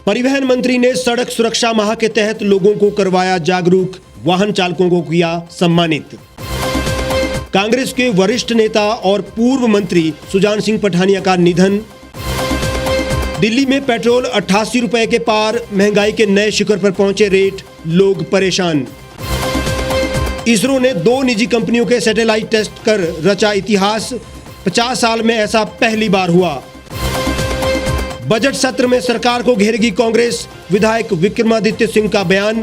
परिवहन मंत्री ने सड़क सुरक्षा माह के तहत लोगों को करवाया जागरूक, वाहन चालकों को किया सम्मानित। कांग्रेस के वरिष्ठ नेता और पूर्व मंत्री सुजान सिंह पठानिया का निधन। दिल्ली में पेट्रोल 88 रुपए के पार, महंगाई के नए शिखर पर पहुंचे रेट, लोग परेशान। इसरो ने 2 निजी कंपनियों के सैटेलाइट टेस्ट कर रचा इतिहास, 50 साल में ऐसा पहली बार हुआ। बजट सत्र में सरकार को घेरेगी कांग्रेस, विधायक विक्रमादित्य सिंह का बयान।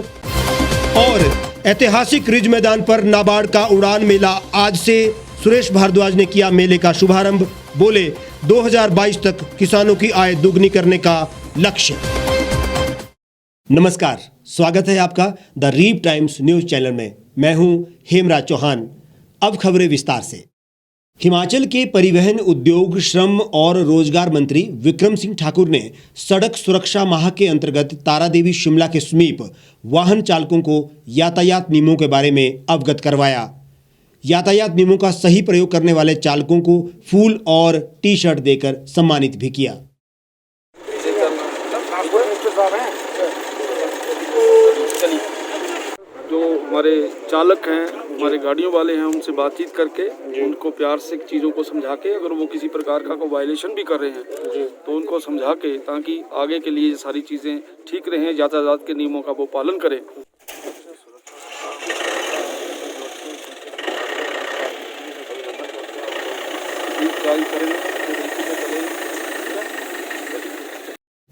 और ऐतिहासिक रिज मैदान पर नाबार्ड का उड़ान मेला आज से, सुरेश भारद्वाज ने किया मेले का शुभारंभ। बोले 2022 तक किसानों की आय दुगनी करने का लक्ष्य। नमस्कार, स्वागत है आपका the Reap Times news channel में। मैं हूं हेमराज चौहान। अब खबरें विस्तार से। हिमाचल के परिवहन, उद्योग, श्रम और रोजगार मंत्री विक्रम सिंह ठाकुर ने सड़क सुरक्षा माह के अंतर्गत तारादेवी शिमला के समीप वाहन चालकों को यातायात नियमों के बारे में अवगत करवाया। यातायात नियमों का सही प्रयोग करने वाले चालकों को फूल और टी शर्ट देकर सम्मानित भी किया। जो हमारे चालक हैं, हमारे गाड़ियों वाले हैं, उनसे बातचीत करके उनको प्यार से चीज़ों को समझा के, अगर वो किसी प्रकार का कोई वायलेशन भी कर रहे हैं तो उनको समझा के, ताकि आगे के लिए सारी चीज़ें ठीक रहें, यातायात के नियमों का वो पालन करें।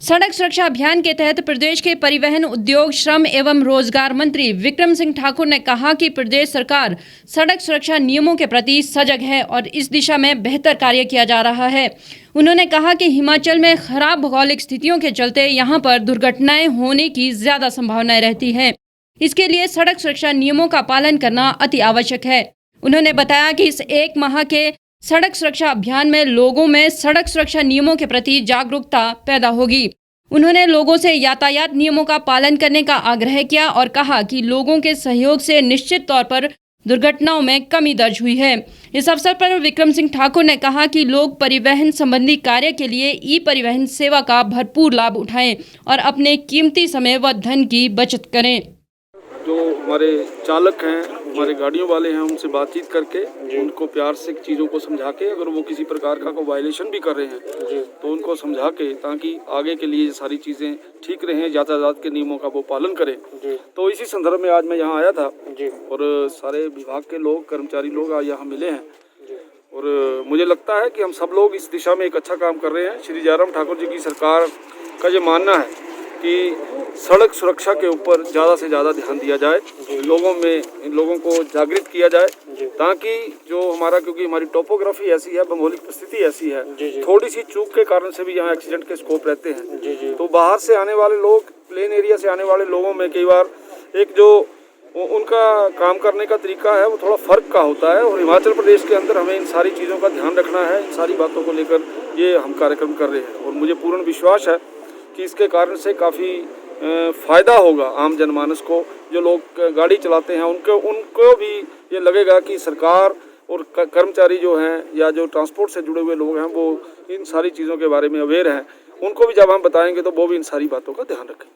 सड़क सुरक्षा अभियान के तहत प्रदेश के परिवहन, उद्योग, श्रम एवं रोजगार मंत्री विक्रम सिंह ठाकुर ने कहा कि प्रदेश सरकार सड़क सुरक्षा नियमों के प्रति सजग है और इस दिशा में बेहतर कार्य किया जा रहा है। उन्होंने कहा कि हिमाचल में खराब भौगोलिक स्थितियों के चलते यहाँ पर दुर्घटनाएं होने की ज्यादा संभावनाएं रहती है। इसके लिए सड़क सुरक्षा नियमों का पालन करना अति आवश्यक है। उन्होंने बताया कि इस 1 माह के सड़क सुरक्षा अभियान में लोगों में सड़क सुरक्षा नियमों के प्रति जागरूकता पैदा होगी। उन्होंने लोगों से यातायात नियमों का पालन करने का आग्रह किया और कहा कि लोगों के सहयोग से निश्चित तौर पर दुर्घटनाओं में कमी दर्ज हुई है। इस अवसर पर विक्रम सिंह ठाकुर ने कहा कि लोग परिवहन संबंधी कार्य के लिए ई परिवहन सेवा का भरपूर लाभ उठाएं और अपने कीमती समय व धन की बचत करें। जो हमारे चालक हैं, हमारे गाड़ियों वाले हैं, उनसे बातचीत करके उनको प्यार से चीज़ों को समझा के, अगर वो किसी प्रकार का कोई वायलेशन भी कर रहे हैं तो उनको समझा के, ताकि आगे के लिए सारी चीज़ें ठीक रहें, यातायात के नियमों का वो पालन करें। तो इसी संदर्भ में आज मैं यहाँ आया था और सारे विभाग के लोग, कर्मचारी लोग आज यहाँ मिले हैं और मुझे लगता है कि हम सब लोग इस दिशा में एक अच्छा काम कर रहे हैं। श्री जयराम ठाकुर जी की सरकार का ये मानना है कि सड़क सुरक्षा के ऊपर ज़्यादा से ज़्यादा ध्यान दिया जाए, लोगों को जागृत किया जाए, ताकि जो हमारा, क्योंकि हमारी टोपोग्राफी ऐसी है, भौगोलिक परिस्थिति ऐसी है, थोड़ी सी चूक के कारण से भी यहाँ एक्सीडेंट के स्कोप रहते हैं। तो बाहर से आने वाले लोग, प्लेन एरिया से आने वाले लोगों में कई बार एक जो उनका काम करने का तरीका है वो थोड़ा फ़र्क का होता है, और हिमाचल प्रदेश के अंदर हमें इन सारी चीज़ों का ध्यान रखना है। इन सारी बातों को लेकर ये हम कार्यक्रम कर रहे हैं और मुझे पूर्ण विश्वास है कि इसके कारण से काफ़ी फ़ायदा होगा आम जनमानस को। जो लोग गाड़ी चलाते हैं उनको भी ये लगेगा कि सरकार और कर्मचारी जो हैं या जो ट्रांसपोर्ट से जुड़े हुए लोग हैं वो इन सारी चीज़ों के बारे में अवेयर हैं। उनको भी जब हम बताएंगे तो वो भी इन सारी बातों का ध्यान रखें।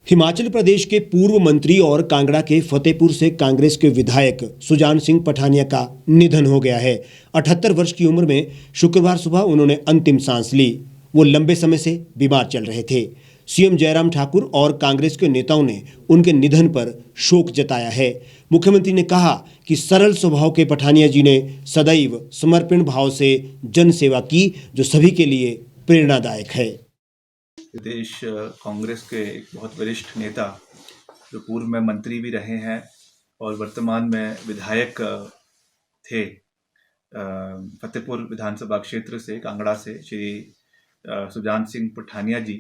हिमाचल प्रदेश के पूर्व मंत्री और कांगड़ा के फतेहपुर से कांग्रेस के विधायक सुजान सिंह पठानिया का निधन हो गया है। 78 वर्ष की उम्र में शुक्रवार सुबह उन्होंने अंतिम सांस ली। वो लंबे समय से बीमार चल रहे थे। सीएम जयराम ठाकुर और कांग्रेस के नेताओं ने उनके निधन पर शोक जताया है। मुख्यमंत्री ने कहा कि सरल स्वभाव के पठानिया जी ने सदैव समर्पण भाव से जन सेवा की, जो सभी के लिए प्रेरणादायक है। प्रदेश कांग्रेस के एक बहुत वरिष्ठ नेता, जो पूर्व में मंत्री भी रहे हैं और वर्तमान में विधायक थे, फतेहपुर विधानसभा क्षेत्र से, कांगड़ा से, श्री सुजान सिंह पठानिया जी।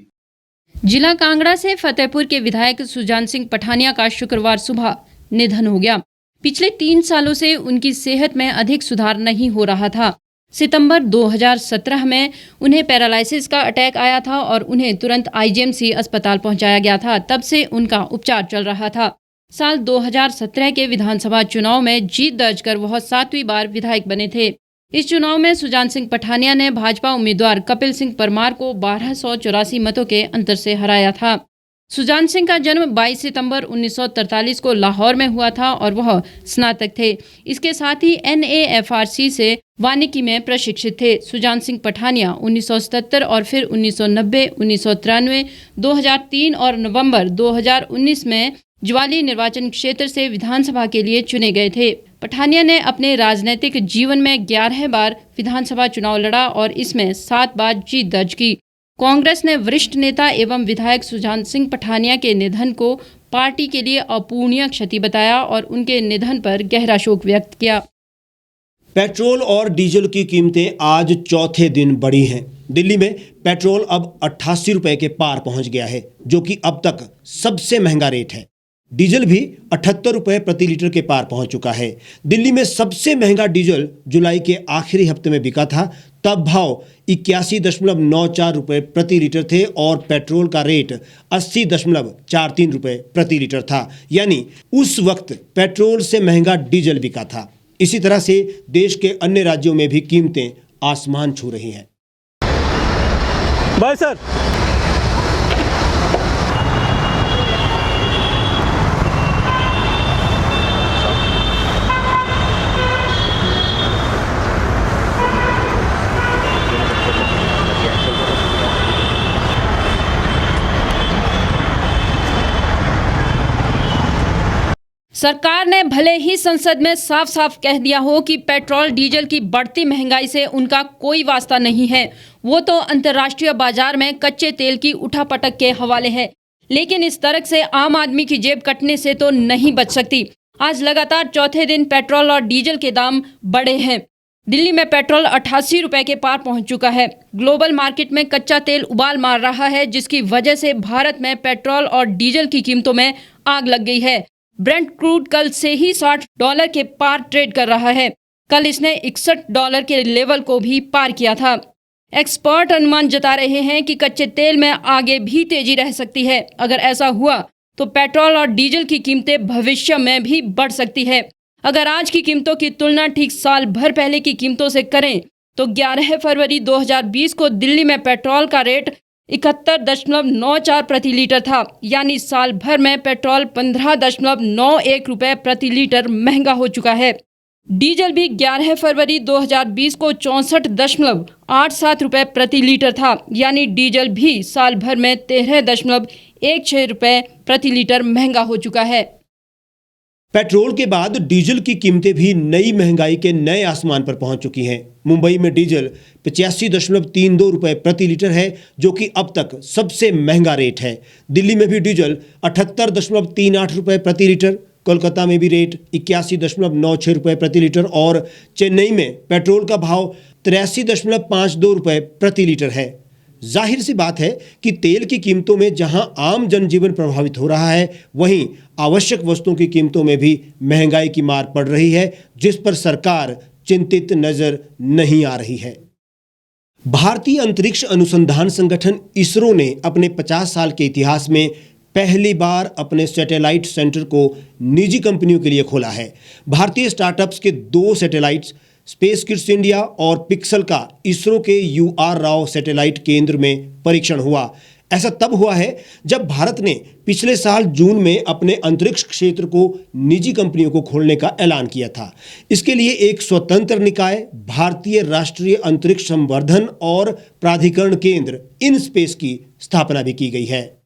जिला कांगड़ा से फतेहपुर के विधायक सुजान सिंह पठानिया का शुक्रवार सुबह निधन हो गया। पिछले 3 सालों से उनकी सेहत में अधिक सुधार नहीं हो रहा था। सितंबर 2017 में उन्हें पैरालिसिस का अटैक आया था और उन्हें तुरंत आईजीएमसी अस्पताल पहुंचाया गया था। तब से उनका उपचार चल रहा था। साल 2017 के विधानसभा चुनाव में जीत दर्ज कर वह 7वीं बार विधायक बने थे। इस चुनाव में सुजान सिंह पठानिया ने भाजपा उम्मीदवार कपिल सिंह परमार को 1284 मतों के अंतर से हराया था। सुजान सिंह का जन्म 22 सितंबर 1943 को लाहौर में हुआ था और वह स्नातक थे। इसके साथ ही NAFRC से वानिकी में प्रशिक्षित थे। सुजान सिंह पठानिया 1977 और फिर 1990, 1993, 2003 और नवंबर 2019 में ज्वाली निर्वाचन क्षेत्र से विधानसभा के लिए चुने गए थे। पठानिया ने अपने राजनीतिक जीवन में 11 बार विधानसभा चुनाव लड़ा और इसमें 7 बार जीत दर्ज की। कांग्रेस ने वरिष्ठ नेता एवं विधायक सुजान सिंह पठानिया के निधन को पार्टी के लिए अपूरणीय क्षति बताया और उनके निधन पर गहरा शोक व्यक्त किया। पेट्रोल और डीजल की कीमतें आज चौथे दिन बढ़ी हैं। दिल्ली में पेट्रोल अब 88 रुपए के पार पहुंच गया है, जो कि अब तक सबसे महंगा रेट है। डीजल भी 78 रुपए प्रति लीटर के पार पहुंच चुका है। दिल्ली में सबसे महंगा डीजल जुलाई के आखिरी हफ्ते में बिका था, तब भाव 81.94 रुपए प्रति लीटर थे और पेट्रोल का रेट 80.43 रुपए प्रति लीटर था। यानी उस वक्त पेट्रोल से महंगा डीजल बिका था। इसी तरह से देश के अन्य राज्यों में भी कीमतें आसमान छू रही हैं। Bye sir. सरकार ने भले ही संसद में साफ साफ कह दिया हो कि पेट्रोल डीजल की बढ़ती महंगाई से उनका कोई वास्ता नहीं है, वो तो अंतर्राष्ट्रीय बाजार में कच्चे तेल की उठापटक के हवाले है, लेकिन इस तरह से आम आदमी की जेब कटने से तो नहीं बच सकती। आज लगातार चौथे दिन पेट्रोल और डीजल के दाम बढ़े हैं। दिल्ली में पेट्रोल 88 रुपए के पार पहुंच चुका है। ग्लोबल मार्केट में कच्चा तेल उबाल मार रहा है, जिसकी वजह से भारत में पेट्रोल और डीजल की कीमतों में आग लग गई है। ब्रेंट क्रूड कल से ही $60 के पार ट्रेड कर रहा है। कल इसने $61 के लेवल को भी पार किया था। एक्सपर्ट अनुमान जता रहे हैं कि कच्चे तेल में आगे भी तेजी रह सकती है। अगर ऐसा हुआ तो पेट्रोल और डीजल की कीमतें भविष्य में भी बढ़ सकती है। अगर आज की कीमतों की तुलना ठीक साल भर पहले की कीमतों से करें तो 11 फरवरी 2020 को दिल्ली में पेट्रोल का रेट 71.94 प्रति लीटर था, यानी साल भर में पेट्रोल 15.91 रुपए प्रति लीटर महंगा हो चुका है। डीजल भी 11 फरवरी 2020 को 64.87 रुपए प्रति लीटर था, यानी डीजल भी साल भर में 13.16 रुपए प्रति लीटर महंगा हो चुका है। पेट्रोल के बाद डीजल की कीमतें भी नई महंगाई के नए आसमान पर पहुंच चुकी हैं। मुंबई में डीजल 85.32 रुपए प्रति लीटर है, जो कि अब तक सबसे महंगा रेट है। दिल्ली में भी डीजल 78.38 रुपए प्रति लीटर, कोलकाता में भी रेट 81.96 रुपए प्रति लीटर और चेन्नई में पेट्रोल का भाव 83.52 रुपए प्रति लीटर है। जाहिर सी बात है कि तेल की कीमतों में जहां आम जनजीवन प्रभावित हो रहा है, वहीं आवश्यक वस्तुओं की कीमतों में भी महंगाई की मार पड़ रही है, जिस पर सरकार चिंतित नजर नहीं आ रही है। भारतीय अंतरिक्ष अनुसंधान संगठन इसरो ने अपने 50 साल के इतिहास में पहली बार अपने सैटेलाइट सेंटर को निजी कंपनियों के लिए खोला है। भारतीय स्टार्टअप्स के 2 सैटेलाइट्स स्पेस किड्स इंडिया और पिक्सल का इसरो के UR राव सैटेलाइट केंद्र में परीक्षण हुआ। ऐसा तब हुआ है जब भारत ने पिछले साल जून में अपने अंतरिक्ष क्षेत्र को निजी कंपनियों को खोलने का ऐलान किया था। इसके लिए एक स्वतंत्र निकाय भारतीय राष्ट्रीय अंतरिक्ष संवर्धन और प्राधिकरण केंद्र इन स्पेस की स्थापना भी की गई है।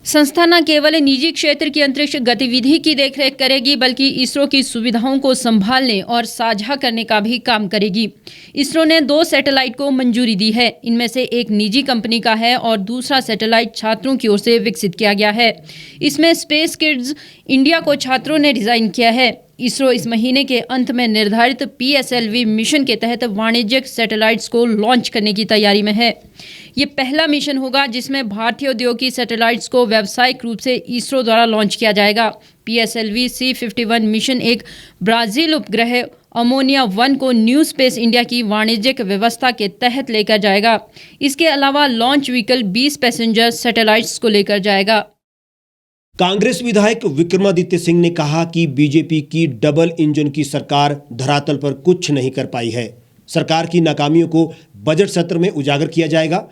संस्था न केवल निजी क्षेत्र की अंतरिक्ष गतिविधि की देखरेख करेगी, बल्कि इसरो की सुविधाओं को संभालने और साझा करने का भी काम करेगी। इसरो ने 2 सैटेलाइट को मंजूरी दी है। इनमें से एक निजी कंपनी का है और दूसरा सैटेलाइट छात्रों की ओर से विकसित किया गया है। इसमें स्पेस किड्स इंडिया को छात्रों ने डिजाइन किया है। इसरो इस महीने के अंत में निर्धारित PSLV मिशन के तहत वाणिज्यिक सैटेलाइट्स को लॉन्च करने की तैयारी में है। ये पहला मिशन होगा जिसमें भारतीय उद्योग की सैटेलाइट्स को व्यावसायिक रूप से इसरो द्वारा लॉन्च किया जाएगा। PSLV C51 मिशन एक ब्राजील उपग्रह अमोनिया 1 को न्यू स्पेस इंडिया की वाणिज्यिक व्यवस्था के तहत लेकर जाएगा। इसके अलावा लॉन्च व्हीकल 20 पैसेंजर सैटेलाइट्स को लेकर जाएगा। कांग्रेस विधायक विक्रमादित्य सिंह ने कहा कि बीजेपी की डबल इंजन की सरकार धरातल पर कुछ नहीं कर पाई है। सरकार की नाकामियों को बजट सत्र में उजागर किया जाएगा।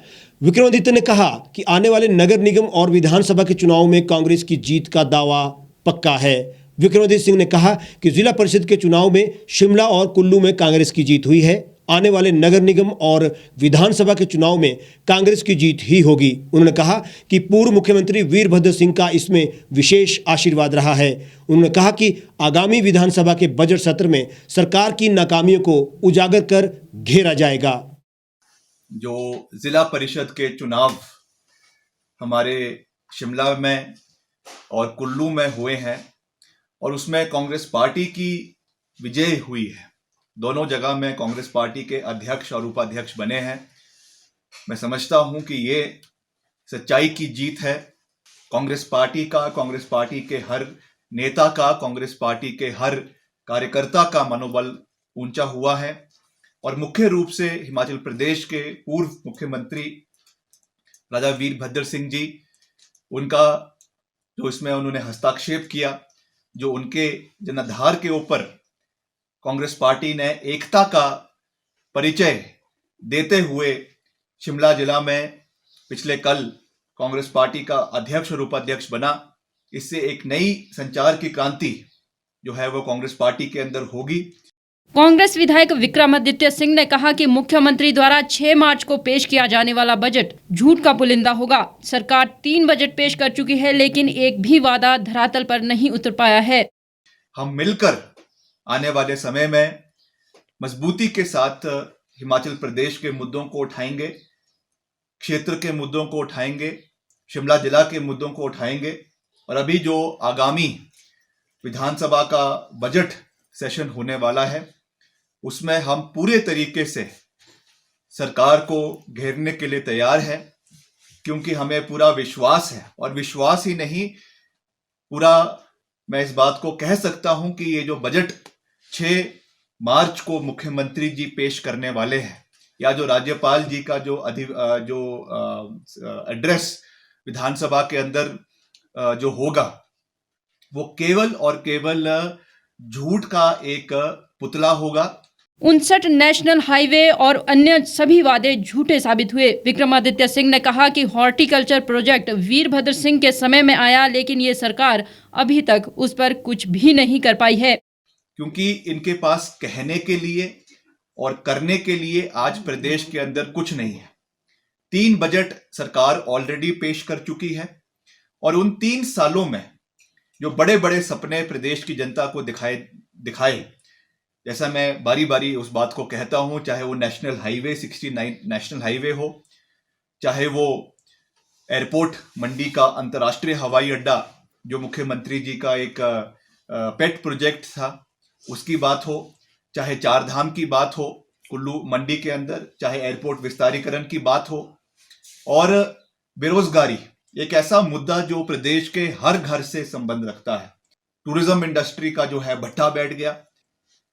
विक्रमादित्य ने कहा कि आने वाले नगर निगम और विधानसभा के चुनाव में कांग्रेस की जीत का दावा पक्का है। विक्रमादित्य सिंह ने कहा कि जिला परिषद के चुनाव में शिमला और कुल्लू में कांग्रेस की जीत हुई है। आने वाले नगर निगम और विधानसभा के चुनाव में कांग्रेस की जीत ही होगी। उन्होंने कहा कि पूर्व मुख्यमंत्री वीरभद्र सिंह का इसमें विशेष आशीर्वाद रहा है। उन्होंने कहा कि आगामी विधानसभा के बजट सत्र में सरकार की नाकामियों को उजागर कर घेरा जाएगा। जो जिला परिषद के चुनाव हमारे शिमला में और कुल्लू में हुए हैं और उसमें कांग्रेस पार्टी की विजय हुई है। दोनों जगह में कांग्रेस पार्टी के अध्यक्ष और उपाध्यक्ष बने हैं। मैं समझता हूं कि ये सच्चाई की जीत है। कांग्रेस पार्टी का, कांग्रेस पार्टी के हर नेता का, कांग्रेस पार्टी के हर कार्यकर्ता का मनोबल ऊंचा हुआ है और मुख्य रूप से हिमाचल प्रदेश के पूर्व मुख्यमंत्री राजा वीरभद्र सिंह जी, उनका जो इसमें उन्होंने हस्ताक्षेप किया, जो उनके जनाधार के ऊपर कांग्रेस पार्टी ने एकता का परिचय देते हुए शिमला जिला में पिछले कल कांग्रेस पार्टी का अध्यक्ष और उपाध्यक्ष बना। इससे एक नई संचार की क्रांति जो है वो कांग्रेस पार्टी के अंदर होगी। कांग्रेस विधायक विक्रमादित्य सिंह ने कहा कि मुख्यमंत्री द्वारा 6 मार्च को पेश किया जाने वाला बजट झूठ का पुलिंदा होगा। सरकार 3 बजट पेश कर चुकी है, लेकिन एक भी वादा धरातल पर नहीं उतर पाया है। हम मिलकर आने वाले समय में मजबूती के साथ हिमाचल प्रदेश के मुद्दों को उठाएंगे, क्षेत्र के मुद्दों को उठाएंगे, शिमला जिला के मुद्दों को उठाएंगे और अभी जो आगामी विधानसभा का बजट सेशन होने वाला है उसमें हम पूरे तरीके से सरकार को घेरने के लिए तैयार है, क्योंकि हमें पूरा विश्वास है और विश्वास ही नहीं, पूरा मैं इस बात को कह सकता हूं कि ये जो बजट 6 मार्च को मुख्यमंत्री जी पेश करने वाले हैं या जो राज्यपाल जी का जो एड्रेस विधानसभा के अंदर जो होगा वो केवल और केवल झूठ का एक पुतला होगा। 59 नेशनल हाईवे और अन्य सभी वादे झूठे साबित हुए। विक्रमादित्य सिंह ने कहा कि हॉर्टिकल्चर प्रोजेक्ट वीरभद्र सिंह के समय में आया, लेकिन ये सरकार अभी तक उस पर कुछ भी नहीं कर पाई है, क्योंकि इनके पास कहने के लिए और करने के लिए आज प्रदेश के अंदर कुछ नहीं है। 3 बजट सरकार ऑलरेडी पेश कर चुकी है और उन 3 सालों में जो बड़े बड़े सपने प्रदेश की जनता को दिखाए, जैसा मैं बारी बारी उस बात को कहता हूं, चाहे वो नेशनल हाईवे 69 नेशनल हाईवे हो, चाहे वो एयरपोर्ट मंडी का अंतर्राष्ट्रीय हवाई अड्डा जो मुख्यमंत्री जी का एक पेट प्रोजेक्ट था उसकी बात हो, चाहे चार धाम की बात हो कुल्लू मंडी के अंदर, चाहे एयरपोर्ट विस्तारीकरण की बात हो, और बेरोजगारी एक ऐसा मुद्दा जो प्रदेश के हर घर से संबंध रखता है। टूरिज्म इंडस्ट्री का जो है भट्टा बैठ गया।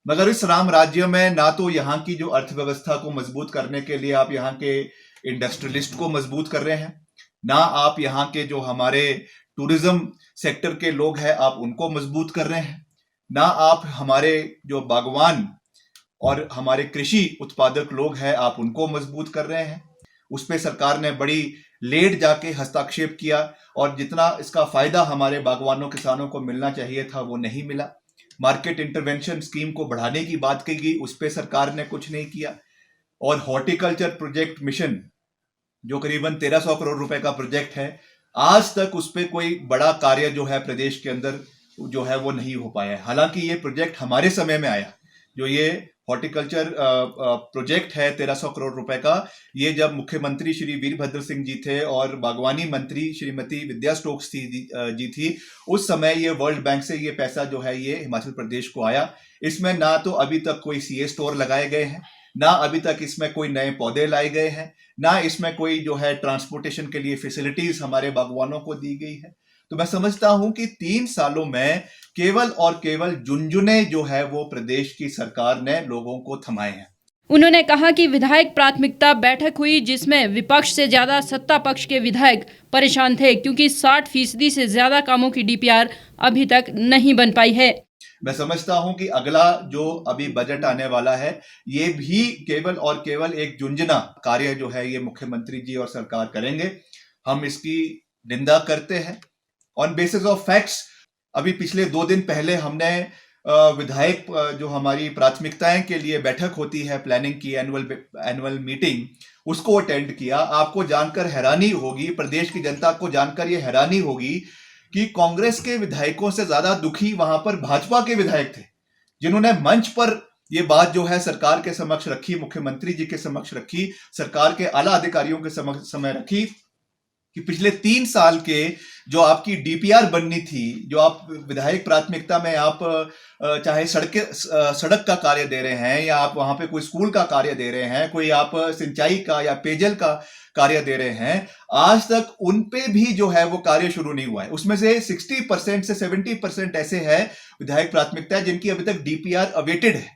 मगर इस राम राज्य में ना तो यहाँ की जो अर्थव्यवस्था को मजबूत करने के लिए आप यहाँ के इंडस्ट्रियलिस्ट को मजबूत कर रहे हैं, ना आप यहाँ के जो हमारे टूरिज्म सेक्टर के लोग हैं आप उनको मजबूत कर रहे हैं, ना आप हमारे जो बागवान और हमारे कृषि उत्पादक लोग हैं आप उनको मजबूत कर रहे हैं। उस पर सरकार ने बड़ी लेट जाके हस्ताक्षेप किया और जितना इसका फायदा हमारे बागवानों किसानों को मिलना चाहिए था वो नहीं मिला। मार्केट इंटरवेंशन स्कीम को बढ़ाने की बात की गई, उस पर सरकार ने कुछ नहीं किया। और हॉर्टिकल्चर प्रोजेक्ट मिशन जो करीबन 1300 करोड़ रुपए का प्रोजेक्ट है, आज तक उस पर कोई बड़ा कार्य जो है प्रदेश के अंदर जो है वो नहीं हो पाया है। हालांकि ये प्रोजेक्ट हमारे समय में आया, जो ये हॉर्टिकल्चर प्रोजेक्ट है 1300 करोड़ रुपए का, ये जब मुख्यमंत्री श्री वीरभद्र सिंह जी थे और बागवानी मंत्री श्रीमती विद्या स्टोक्स जी थी, उस समय ये वर्ल्ड बैंक से ये पैसा जो है ये हिमाचल प्रदेश को आया। इसमें ना तो अभी तक कोई सीए स्टोर लगाए गए हैं, ना अभी तक इसमें कोई नए पौधे लाए गए हैं, ना इसमें कोई जो है ट्रांसपोर्टेशन के लिए फैसिलिटीज हमारे बागवानों को दी गई है। तो मैं समझता हूं कि 3 सालों में केवल और केवल झुनझुने जो है वो प्रदेश की सरकार ने लोगों को थमाए हैं। उन्होंने कहा कि विधायक प्राथमिकता बैठक हुई जिसमें विपक्ष से ज्यादा सत्ता पक्ष के विधायक परेशान थे क्योंकि 60% से ज्यादा कामों की डीपीआर अभी तक नहीं बन पाई है। मैं समझता हूं कि अगला जो अभी बजट आने वाला है ये भी केवल और केवल एक झुंझुना कार्य जो है ये मुख्यमंत्री जी और सरकार करेंगे। हम इसकी निंदा करते हैं ऑन बेसिस ऑफ फैक्ट्स। अभी पिछले 2 दिन पहले हमने विधायक जो हमारी प्राथमिकताएं के लिए बैठक होती है प्लानिंग की एनुअल मीटिंग उसको अटेंड किया। आपको जानकर हैरानी होगी, प्रदेश की जनता को जानकर ये हैरानी होगी कि कांग्रेस के विधायकों से ज्यादा दुखी वहां पर भाजपा के विधायक थे, जिन्होंने मंच पर ये बात जो है सरकार के समक्ष रखी, मुख्यमंत्री जी के समक्ष रखी, सरकार के आला अधिकारियों के समय रखी कि पिछले 3 साल के जो आपकी डीपीआर बननी थी, जो आप विधायक प्राथमिकता में आप चाहे सड़क का कार्य दे रहे हैं या आप वहां पे कोई स्कूल का कार्य दे रहे हैं, कोई आप सिंचाई का या पेयजल का कार्य दे रहे हैं, आज तक उन पे भी जो है वो कार्य शुरू नहीं हुआ है। उसमें से 60% से 70% ऐसे है विधायक प्राथमिकता जिनकी अभी तक डीपीआर अवेटेड है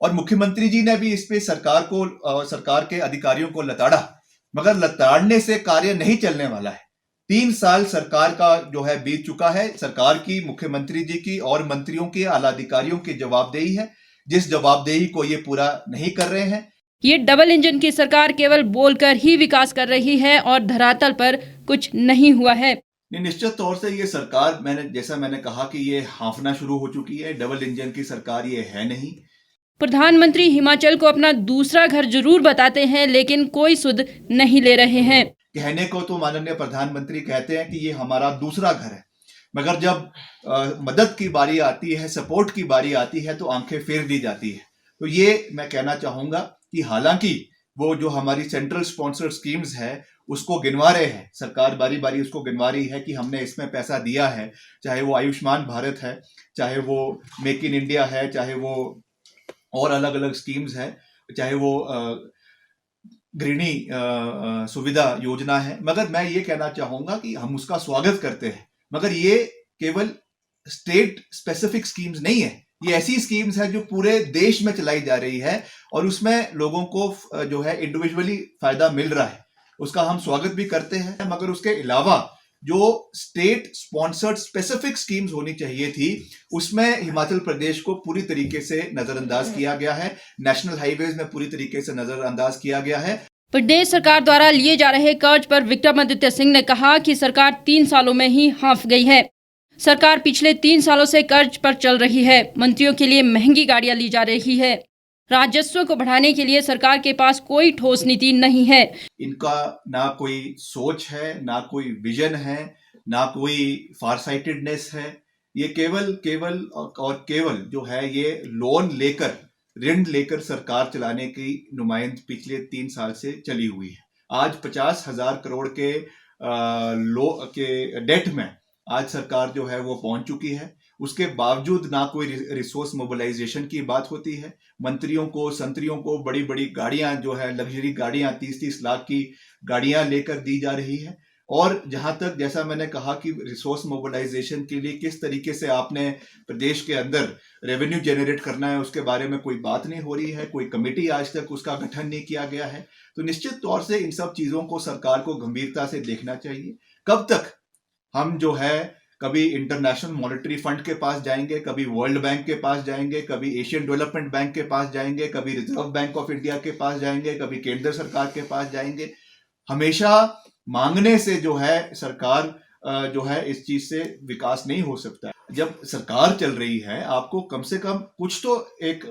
और मुख्यमंत्री जी ने भी इस पे सरकार के अधिकारियों को लताड़ा, मगर लताड़ने से कार्य नहीं चलने वाला है। 3 साल सरकार का जो है बीत चुका है। सरकार की, मुख्यमंत्री जी की और मंत्रियों की, आला अधिकारियों की जवाबदेही है, जिस जवाबदेही को ये पूरा नहीं कर रहे हैं। ये डबल इंजन की सरकार केवल बोलकर ही विकास कर रही है और धरातल पर कुछ नहीं हुआ है। निश्चित तौर से ये सरकार मैंने कहा कि ये हांफना शुरू हो चुकी है। डबल इंजन की सरकार ये है नहीं। प्रधानमंत्री हिमाचल को अपना दूसरा घर जरूर बताते हैं लेकिन कोई सुध नहीं ले रहे हैं। कहने को तो माननीय प्रधानमंत्री कहते हैं कि ये हमारा दूसरा घर है, मगर जब मदद की बारी आती है, सपोर्ट की बारी आती है तो आंखें फेर दी जाती है। तो ये मैं कहना चाहूंगा कि हालांकि वो जो हमारी सेंट्रल स्पॉन्सर्ड स्कीम्स है उसको गिनवा रहे हैं, सरकार बारी बारी उसको गिनवा रही है कि हमने इसमें पैसा दिया है, चाहे वो आयुष्मान भारत है, चाहे वो मेक इन इंडिया है, चाहे वो और अलग अलग स्कीम्स है, चाहे वो गृहिणी सुविधा योजना है। मगर मैं ये कहना चाहूंगा कि हम उसका स्वागत करते हैं, मगर ये केवल स्टेट स्पेसिफिक स्कीम्स नहीं है। ये ऐसी स्कीम्स है जो पूरे देश में चलाई जा रही है और उसमें लोगों को जो है इंडिविजुअली फायदा मिल रहा है, उसका हम स्वागत भी करते हैं। मगर उसके अलावा जो स्टेट स्पॉन्सर्ड स्पेसिफिक स्कीम्स होनी चाहिए थी उसमें हिमाचल प्रदेश को पूरी तरीके से नजरअंदाज किया गया है, नेशनल हाईवेज में पूरी तरीके से नजरअंदाज किया गया है। प्रदेश सरकार द्वारा लिए जा रहे कर्ज पर विक्रमादित्य सिंह ने कहा कि सरकार 3 सालों में ही हांफ गई है। सरकार पिछले 3 सालों से कर्ज पर चल रही है। मंत्रियों के लिए महंगी गाड़ियां ली जा रही है। राजस्व को बढ़ाने के लिए सरकार के पास कोई ठोस नीति नहीं है। इनका ना कोई सोच है, ना कोई विजन है, ना कोई फारसाइटेडनेस है। ये केवल जो है ये ऋण लेकर सरकार चलाने की नुमाइंद पिछले 3 साल से चली हुई है। आज 50,000 करोड़ के डेट में आज सरकार जो है वो पहुंच चुकी है। उसके बावजूद ना कोई रिसोर्स मोबिलाइजेशन की बात होती है। मंत्रियों को, संतरियों को बड़ी बड़ी गाड़ियां जो है, लग्जरी गाड़ियां 30-30 लाख की गाड़ियां लेकर दी जा रही है। और जहां तक जैसा मैंने कहा कि रिसोर्स मोबिलाइजेशन के लिए किस तरीके से आपने प्रदेश के अंदर रेवेन्यू जनरेट करना है उसके बारे में कोई बात नहीं हो रही है। कोई कमेटी आज तक उसका गठन नहीं किया गया है। तो निश्चित तौर से इन सब चीजों को सरकार को गंभीरता से देखना चाहिए। कब तक हम जो है कभी इंटरनेशनल मॉनेटरी फंड के पास जाएंगे, कभी वर्ल्ड बैंक के पास जाएंगे, कभी एशियन डेवलपमेंट बैंक के पास जाएंगे, कभी रिजर्व बैंक ऑफ इंडिया के पास जाएंगे, कभी केंद्र सरकार के पास जाएंगे। हमेशा मांगने से जो है सरकार जो है इस चीज से विकास नहीं हो सकता। जब सरकार चल रही है आपको कम से कम कुछ तो एक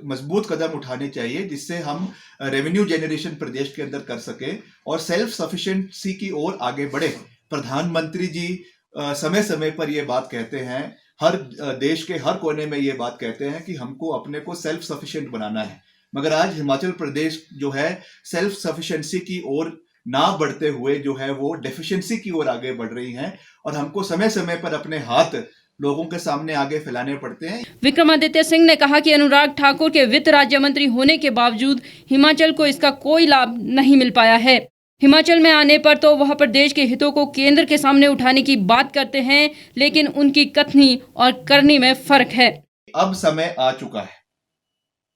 मजबूत कदम उठाने चाहिए जिससे हम रेवेन्यू जनरेशन प्रदेश के अंदर कर सके और सेल्फ सफिशिएंसी की ओर आगे बढ़े। प्रधानमंत्री जी समय समय पर ये बात कहते हैं, हर देश के हर कोने में ये बात कहते हैं कि हमको अपने को सेल्फ सफिशिएंट बनाना है। मगर आज हिमाचल प्रदेश जो है सेल्फ सफिशिएंसी की ओर ना बढ़ते हुए जो है वो डेफिशिएंसी की ओर आगे बढ़ रही हैं और हमको समय समय पर अपने हाथ लोगों के सामने आगे फैलाने पड़ते हैं। विक्रमादित्य सिंह ने कहा कि अनुराग ठाकुर के वित्त राज्य मंत्री होने के बावजूद हिमाचल को इसका कोई लाभ नहीं मिल पाया है। हिमाचल में आने पर तो वह प्रदेश के हितों को केंद्र के सामने उठाने की बात करते हैं, लेकिन उनकी कथनी और करनी में फर्क है। अब समय आ चुका है,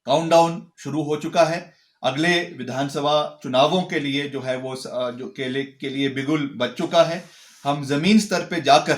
काउंटडाउन शुरू हो चुका है। अगले विधानसभा चुनावों के लिए जो है वो जो के लिए बिगुल बज चुका है। हम जमीन स्तर पे जाकर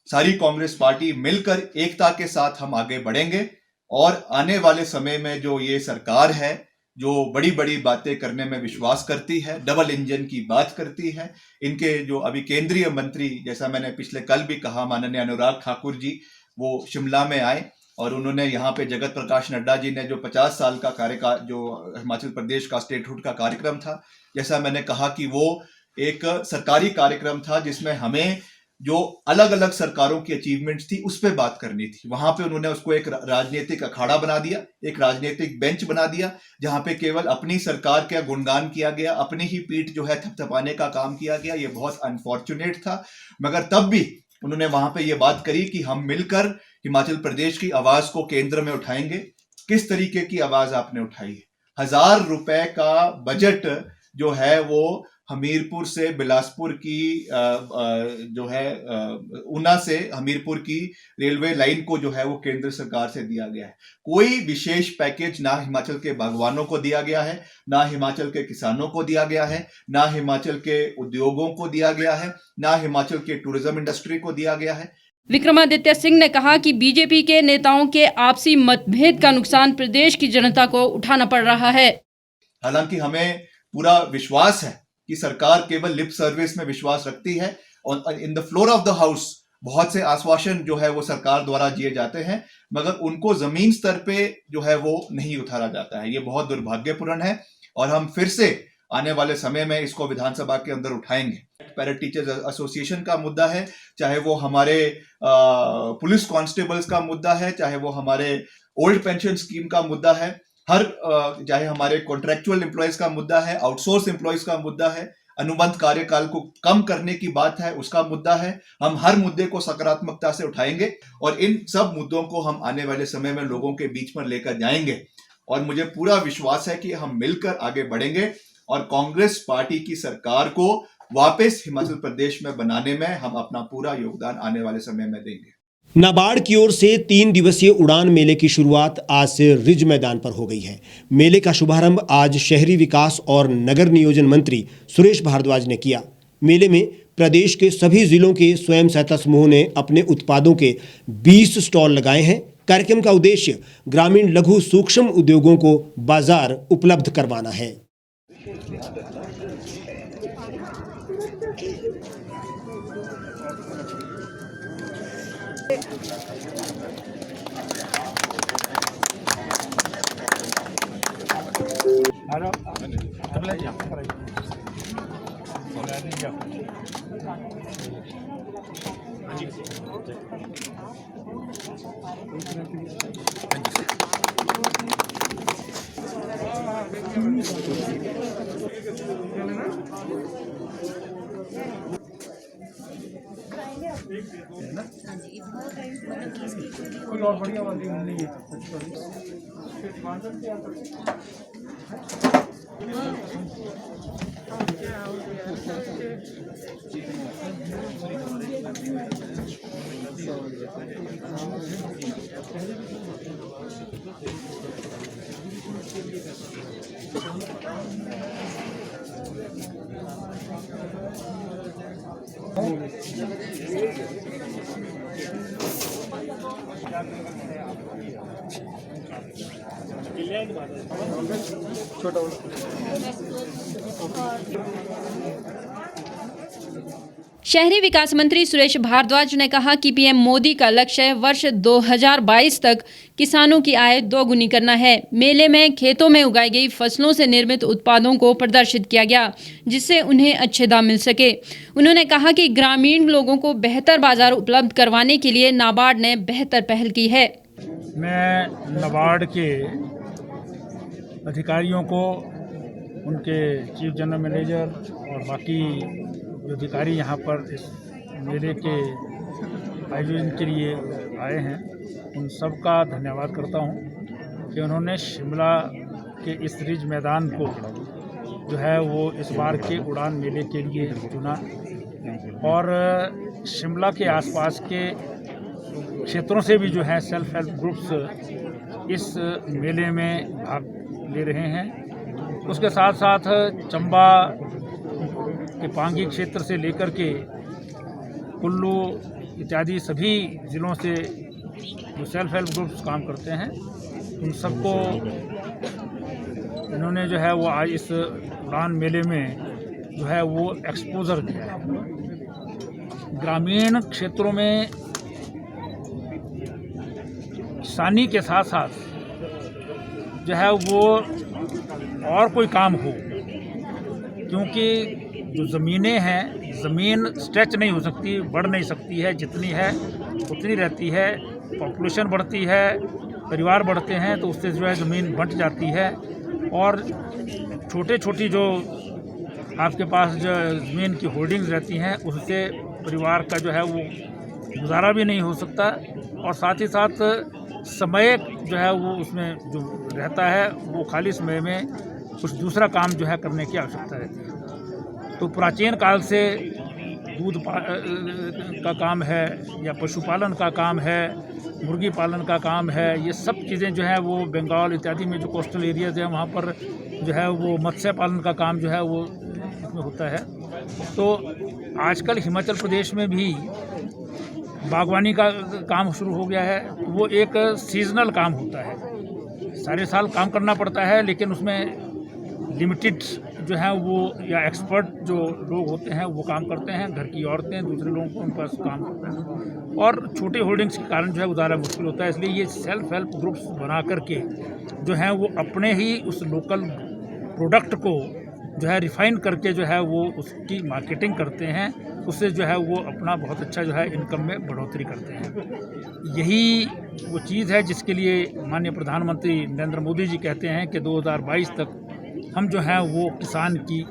सारी कांग्रेस पार्टी मिलकर एकता के साथ हम आगे बढ़ेंगे और आने वाले समय में जो ये सरकार है जो बड़ी बड़ी बातें करने में विश्वास करती है, डबल इंजन की बात करती है, इनके जो अभी केंद्रीय मंत्री, जैसा मैंने पिछले कल भी कहा, माननीय अनुराग ठाकुर जी वो शिमला में आए और उन्होंने यहाँ पे जगत प्रकाश नड्डा जी ने जो 50 साल का कार्यकाल जो हिमाचल प्रदेश का स्टेटहुड का कार्यक्रम था, जैसा मैंने कहा कि वो एक सरकारी कार्यक्रम था जिसमें हमें जो अलग अलग सरकारों की अचीवमेंट्स थी उस पर बात करनी थी। वहां पे उन्होंने उसको एक राजनीतिक अखाड़ा बना दिया, एक राजनीतिक बेंच बना दिया, जहां पे केवल अपनी सरकार का गुणगान किया गया, अपनी ही पीठ जो है थपथपाने का काम किया गया। ये बहुत अनफॉर्चुनेट था, मगर तब भी उन्होंने वहां पे ये बात करी कि हम मिलकर हिमाचल प्रदेश की आवाज को केंद्र में उठाएंगे। किस तरीके की आवाज आपने उठाई है? 1000 रुपए का बजट जो है वो हमीरपुर से बिलासपुर की जो है ऊना से हमीरपुर की रेलवे लाइन को जो है वो केंद्र सरकार से दिया गया है। कोई विशेष पैकेज ना हिमाचल के बागवानों को दिया गया है, ना हिमाचल के किसानों को दिया गया है, ना हिमाचल के उद्योगों को दिया गया है, ना हिमाचल के टूरिज्म इंडस्ट्री को दिया गया है। विक्रमादित्य सिंह ने कहा कि बीजेपी के नेताओं के आपसी मतभेद का नुकसान प्रदेश की जनता को उठाना पड़ रहा है। हालांकि हमें पूरा विश्वास है कि सरकार केवल लिप सर्विस में विश्वास रखती है और in the floor of the house बहुत से आश्वासन जो है वो सरकार द्वारा दिए जाते हैं, मगर उनको जमीन स्तर पे जो है वो नहीं उतारा जाता है। ये बहुत दुर्भाग्यपूर्ण है और हम फिर से आने वाले समय में इसको विधानसभा के अंदर उठाएंगे। पैरा टीचर्स एसोसिएशन का मुद्दा है, चाहे वो हमारे पुलिस कांस्टेबल्स का मुद्दा है, चाहे वो हमारे ओल्ड पेंशन स्कीम का मुद्दा है, चाहे हमारे कॉन्ट्रैक्चुअल एम्प्लॉयज का मुद्दा है, आउटसोर्स एम्प्लॉयज का मुद्दा है, अनुबंध कार्यकाल को कम करने की बात है, उसका मुद्दा है। हम हर मुद्दे को सकारात्मकता से उठाएंगे और इन सब मुद्दों को हम आने वाले समय में लोगों के बीच में लेकर जाएंगे और मुझे पूरा विश्वास है कि हम मिलकर आगे बढ़ेंगे और कांग्रेस पार्टी की सरकार को वापस हिमाचल प्रदेश में बनाने में हम अपना पूरा योगदान आने वाले समय में देंगे। नाबार्ड की ओर से 3 दिवसीय उड़ान मेले की शुरुआत आज से रिज मैदान पर हो गई है। मेले का शुभारंभ आज शहरी विकास और नगर नियोजन मंत्री सुरेश भारद्वाज ने किया। मेले में प्रदेश के सभी जिलों के स्वयं सहायता समूह ने अपने उत्पादों के 20 स्टॉल लगाए हैं। कार्यक्रम का उद्देश्य ग्रामीण लघु सूक्ष्म उद्योगों को बाजार उपलब्ध करवाना है। और बढ़िया वाली नहीं है। शहरी विकास मंत्री सुरेश भारद्वाज ने कहा कि पीएम मोदी का लक्ष्य वर्ष 2022 तक किसानों की आय दोगुनी करना है। मेले में खेतों में उगाई गई फसलों से निर्मित उत्पादों को प्रदर्शित किया गया, जिससे उन्हें अच्छे दाम मिल सके। उन्होंने कहा कि ग्रामीण लोगों को बेहतर बाजार उपलब्ध करवाने के लिए नाबार्ड ने बेहतर पहल की है। मैं नाबार्ड के अधिकारियों को, उनके चीफ जनरल मैनेजर और बाकी जो अधिकारी यहाँ पर इस मेले के आयोजन के लिए आए हैं, उन सब का धन्यवाद करता हूँ कि उन्होंने शिमला के इस रिज मैदान को जो है वो इस बार के उड़ान मेले के लिए चुना और शिमला के आसपास के क्षेत्रों से भी जो है सेल्फ हेल्प ग्रुप्स इस मेले में भाग ले रहे हैं उसके साथ साथ चंबा के पांगी क्षेत्र से लेकर के कुल्लू इत्यादि सभी ज़िलों से जो सेल्फ हेल्प ग्रुप्स काम करते हैं उन सबको इन्होंने जो है वो आज इस उड़ान मेले में जो है वो एक्सपोजर दिया है। ग्रामीण क्षेत्रों में किसानी के साथ साथ जो है वो और कोई काम हो, क्योंकि जो ज़मीनें हैं, ज़मीन स्ट्रेच नहीं हो सकती, बढ़ नहीं सकती है, जितनी है उतनी रहती है। पॉपुलेशन बढ़ती है, परिवार बढ़ते हैं तो उससे जो है ज़मीन बंट जाती है और छोटी जो आपके पास जो ज़मीन की होल्डिंग्स रहती हैं उससे परिवार का जो है वो गुजारा भी नहीं हो सकता और साथ ही साथ समय जो है वो उसमें जो रहता है वो खाली समय में कुछ दूसरा काम जो है करने की आवश्यकता रहती है। तो प्राचीन काल से दूध का काम है या पशुपालन का काम है, मुर्गी पालन का काम है, ये सब चीज़ें जो है वो बंगाल इत्यादि में जो कोस्टल एरियाज़ हैं वहाँ पर जो है वो मत्स्य पालन का काम जो है वो इसमें होता है। तो आजकल हिमाचल प्रदेश में भी बागवानी का काम शुरू हो गया है। वो एक सीजनल काम होता है, सारे साल काम करना पड़ता है, लेकिन उसमें लिमिटेड जो है वो या एक्सपर्ट जो लोग होते हैं वो काम करते हैं, घर की औरतें दूसरे लोगों को उन पर काम करते हैं और छोटे होल्डिंग्स के कारण जो है गुजारा मुश्किल होता है। इसलिए ये सेल्फ हेल्प ग्रुप्स बना करके जो है वो अपने ही उस लोकल प्रोडक्ट को जो है रिफ़ाइन करके जो है वो उसकी मार्केटिंग करते हैं, उससे जो है वो अपना बहुत अच्छा जो है इनकम में बढ़ोतरी करते हैं। यही वो चीज़ है जिसके लिए माननीय प्रधानमंत्री नरेंद्र मोदी जी कहते हैं कि 2022 तक हम जो है वो किसान की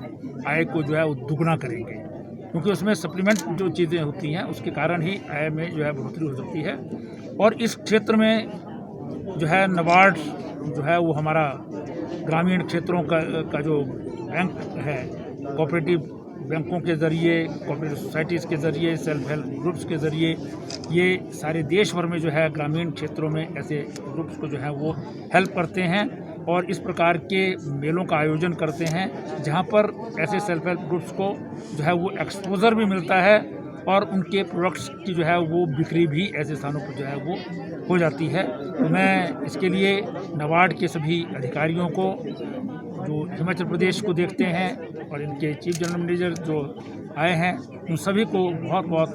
आय को जो है वो दुगना करेंगे, क्योंकि उसमें सप्लीमेंट जो चीज़ें होती हैं उसके कारण ही आय में जो है बढ़ोतरी हो सकती है। और इस क्षेत्र में जो है नाबार्ड जो है वो हमारा ग्रामीण क्षेत्रों का जो बैंक है, कोऑपरेटिव बैंकों के ज़रिए, कोऑपरेटिव सोसाइटीज़ के ज़रिए, सेल्फ हेल्प ग्रुप्स के ज़रिए ये सारे देश भर में जो है ग्रामीण क्षेत्रों में ऐसे ग्रुप्स को जो है वो हेल्प करते हैं और इस प्रकार के मेलों का आयोजन करते हैं जहां पर ऐसे सेल्फ हेल्प ग्रुप्स को जो है वो एक्सपोजर भी मिलता है और उनके प्रोडक्ट्स की जो है वो बिक्री भी ऐसे स्थानों पर जो है वो हो जाती है। तो मैं इसके लिए नाबार्ड के सभी अधिकारियों को जो हिमाचल प्रदेश को देखते हैं और इनके चीफ जनरल मैनेजर जो आए हैं उन सभी को बहुत बहुत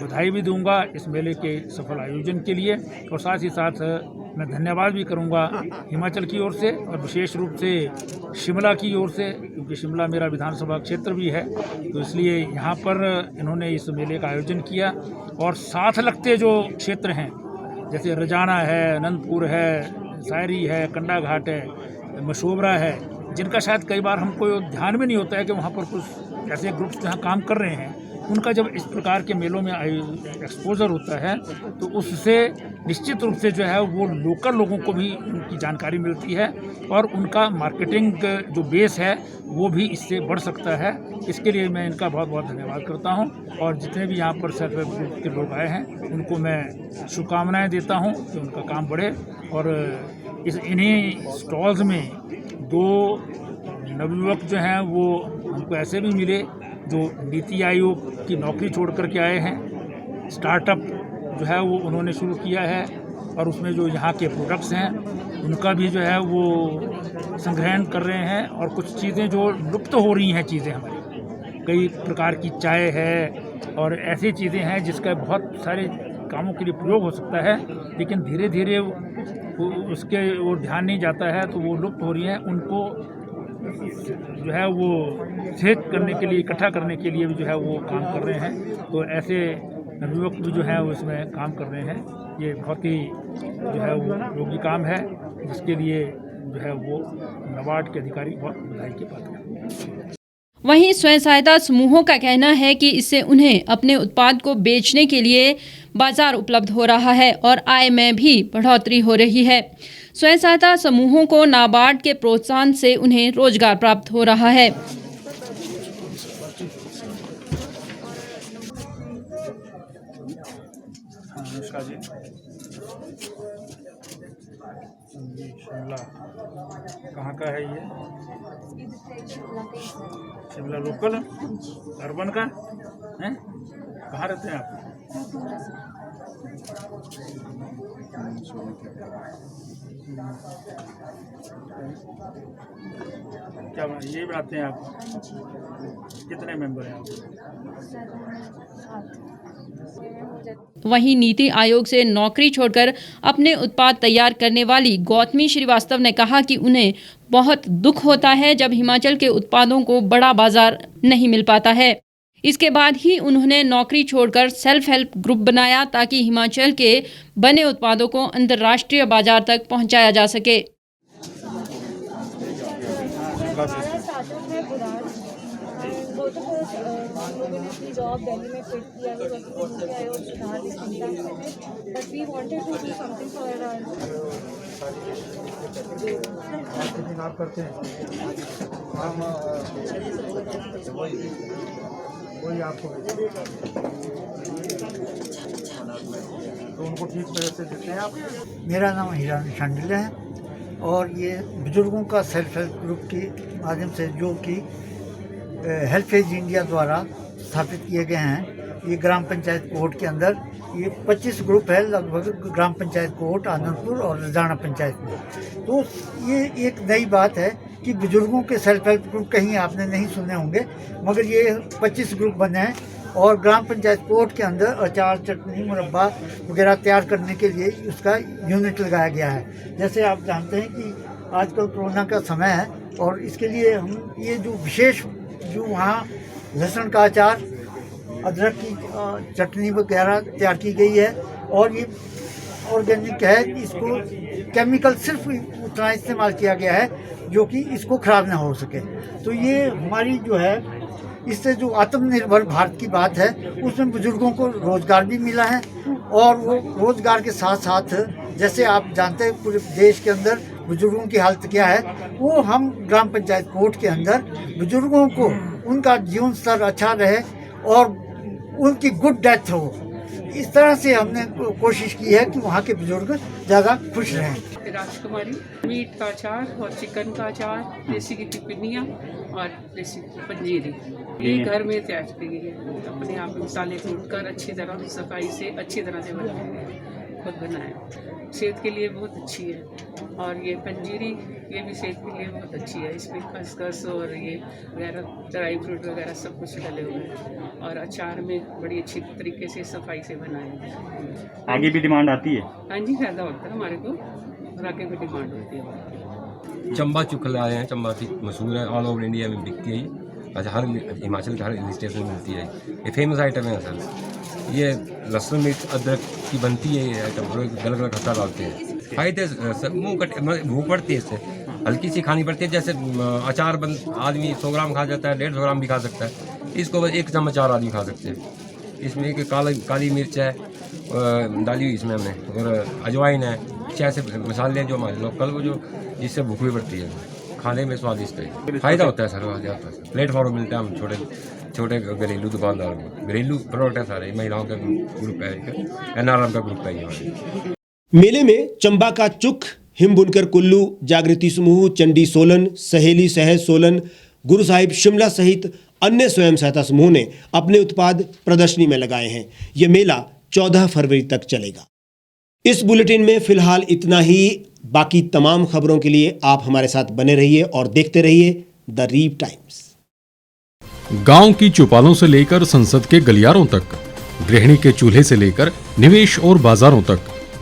बधाई भी दूंगा इस मेले के सफल आयोजन के लिए और साथ ही साथ मैं धन्यवाद भी करूंगा हिमाचल की ओर से और विशेष रूप से शिमला की ओर से, क्योंकि शिमला मेरा विधानसभा क्षेत्र भी है, तो इसलिए यहाँ पर इन्होंने इस मेले का आयोजन किया। और साथ लगते जो क्षेत्र हैं जैसे रजाना है, अनंतपुर है, सायरी है, कंडा घाट है, मशोबरा है, जिनका शायद कई बार हमको ध्यान में नहीं होता है कि वहाँ पर कुछ ऐसे ग्रुप्स जहाँ काम कर रहे हैं, उनका जब इस प्रकार के मेलों में एक्सपोजर होता है तो उससे निश्चित रूप से जो है वो लोकल लोगों को भी उनकी जानकारी मिलती है और उनका मार्केटिंग जो बेस है वो भी इससे बढ़ सकता है। इसके लिए मैं इनका बहुत बहुत धन्यवाद करता हूं और जितने भी यहाँ पर सेल्फ हेल्प ग्रुप के लोग आए हैं उनको मैं शुभकामनाएँ देता हूँ कि उनका काम बढ़े। और इन्हीं स्टॉल्स में 2 नवयुवक जो हैं वो हमको ऐसे भी मिले जो नीति आयोग की नौकरी छोड़ करके आए हैं। स्टार्टअप जो है वो उन्होंने शुरू किया है और उसमें जो यहाँ के प्रोडक्ट्स हैं उनका भी जो है वो संग्रहण कर रहे हैं और कुछ चीज़ें जो लुप्त हो रही हैं चीज़ें हमारी, कई प्रकार की चाय है और ऐसी चीज़ें हैं जिसका बहुत सारे कामों के लिए प्रयोग हो सकता है, लेकिन धीरे धीरे उसके वो ध्यान नहीं जाता है तो वो लुप्त हो रही हैं। उनको जो है वो सेहत करने के लिए, इकट्ठा करने के लिए भी जो है वो काम कर रहे हैं। तो ऐसे नवयुवक भी जो है वो इसमें काम कर रहे हैं। ये बहुत ही जो है वो उपयोगी काम है जिसके लिए जो है वो नाबार्ड के अधिकारी बहुत बधाई के पात्र हैं। वहीं स्वयं सहायता समूहों का कहना है कि इससे उन्हें अपने उत्पाद को बेचने के लिए बाजार उपलब्ध हो रहा है और आय में भी बढ़ोतरी हो रही है। स्वयं सहायता समूहों को नाबार्ड के प्रोत्साहन से उन्हें रोजगार प्राप्त हो रहा है। नमस्कार जी। शिमला कहाँ का है ये? शिमला लोकल अर्बन का है? कहाँ रहते हैं आप? क्या ये बनाते हैं आप? कितने मेंबर हैं आप? वहीं नीति आयोग से नौकरी छोड़कर अपने उत्पाद तैयार करने वाली गौतमी श्रीवास्तव ने कहा कि उन्हें बहुत दुख होता है जब हिमाचल के उत्पादों को बड़ा बाजार नहीं मिल पाता है। इसके बाद ही उन्होंने नौकरी छोड़कर सेल्फ हेल्प ग्रुप बनाया ताकि हिमाचल के बने उत्पादों को अंतर्राष्ट्रीय बाजार तक पहुंचाया जा सके। लोगों ने अपनी जॉब दिल्ली में क्विट किया है, नीति आयोग सुधार की चिंता में, but we wanted to do something for आप करते हैं वही आपको तो उनको ठीक तरह से देते हैं आप। मेरा नाम हीरा शांडिल्य है और ये बुजुर्गों का सेल्फ हेल्प ग्रुप के माध्यम से जो कि हेल्पेज इंडिया द्वारा स्थापित किए गए हैं। ये ग्राम पंचायत कोट के अंदर ये 25 ग्रुप है लगभग ग्राम पंचायत कोट, आनंदपुर और रजाना पंचायत में। तो ये एक नई बात है कि बुजुर्गों के सेल्फ हेल्प ग्रुप कहीं आपने नहीं सुने होंगे, मगर ये 25 ग्रुप बने हैं और ग्राम पंचायत कोट के अंदर अचार, चटनी, मुरब्बा वगैरह तैयार करने के लिए उसका यूनिट लगाया गया है। जैसे आप जानते हैं कि आजकल कोरोना का समय है और इसके लिए हम ये जो विशेष जो वहाँ लहसुन का अचार, अदरक की चटनी वगैरह तैयार की गई है और ये ऑर्गेनिक है। इसको केमिकल सिर्फ उतना इस्तेमाल किया गया है जो कि इसको ख़राब ना हो सके। तो ये हमारी जो है इससे जो आत्मनिर्भर भारत की बात है उसमें बुजुर्गों को रोज़गार भी मिला है और वो रोज़गार के साथ साथ जैसे आप जानते हैं पूरे देश के अंदर बुजुर्गों की हालत क्या है, वो हम ग्राम पंचायत कोट के अंदर बुजुर्गों को उनका जीवन स्तर अच्छा रहे और उनकी गुड डेथ हो, इस तरह से हमने कोशिश की है कि वहाँ के बुजुर्ग ज़्यादा खुश रहें। राजकुमारी, मीट का अचार और चिकन का अचार, देसी की पिनिया और देसी पंजीरी ये घर में तैयार की गई है। अपने आप मसाले कूटकर अच्छी तरह सफाई से अच्छी तरह से बनाया, खुद बनाया। सेहत के लिए बहुत अच्छी है और ये पंजीरी ये भी सेहत के लिए बहुत अच्छी है। इसमें खसखस और ये वगैरह ड्राई फ्रूट वगैरह सब कुछ डले हुए हैं और अचार में बड़ी अच्छी तरीके से सफाई से बनाया। आगे भी डिमांड आती है? हाँ जी, फ़ायदा होता है हमारे को और आगे भी डिमांड होती है। चंबा चुख लाए हैं, चंबा की मशहूर है, ऑल ओवर इंडिया में बिकती है ये। अच्छा, हर हिमाचल के हर हिल स्टेशन में मिलती है। ये फेमस आइटम है सर। ये लहसुन मिर्च अदरक की बनती है ये आइटम, गलत गलत खट्टा डालते हैं। फायदे मुँह कट भूख पड़ती है इससे, हल्की सी खानी पड़ती है। जैसे अचार आदमी 100 ग्राम खा जाता है, 150 ग्राम भी खा सकता है। इसको बस 1 चम्मच अचार आदमी खा सकते हैं। इसमें एक काली मिर्च है डाली हुई इसमें हमने, और अजवाइन है, 6 ऐसे मसाले जो हमारे लोकल वो जो जिससे भूख भी पड़ती है, खाने में स्वादिष्ट है। फ़ायदा होता है सर। प्लेटफॉर्म मिलता है हम छोटे घरेलू दुकानदार को, घरेलू प्रोडक्ट है सारे, महिलाओं का ग्रुप है, NRM का ग्रुप है ये। मेले में चंबा का चुख, हिम बुनकर कुल्लू, जागृति समूह चंडी सोलन, सहेली सहज सोलन, गुरु साहिब शिमला सहित अन्य स्वयं सहायता समूह ने अपने उत्पाद प्रदर्शनी में लगाए हैं। ये मेला 14 फरवरी तक चलेगा। इस बुलेटिन में फिलहाल इतना ही। बाकी तमाम खबरों के लिए आप हमारे साथ बने रहिए और देखते रहिए द रीप टाइम्स। गांव की चौपालों से लेकर संसद के गलियारों तक, गृहिणी के चूल्हे से लेकर निवेश और बाजारों तक,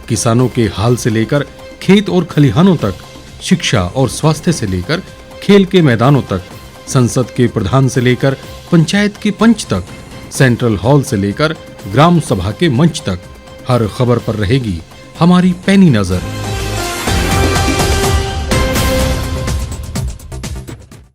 किसानों के हाल से लेकर खेत और खलिहानों तक, शिक्षा और स्वास्थ्य से लेकर खेल के मैदानों तक, संसद के प्रधान से लेकर पंचायत के पंच तक, सेंट्रल हॉल से लेकर ग्राम सभा के मंच तक, हर खबर पर रहेगी हमारी पैनी नजर।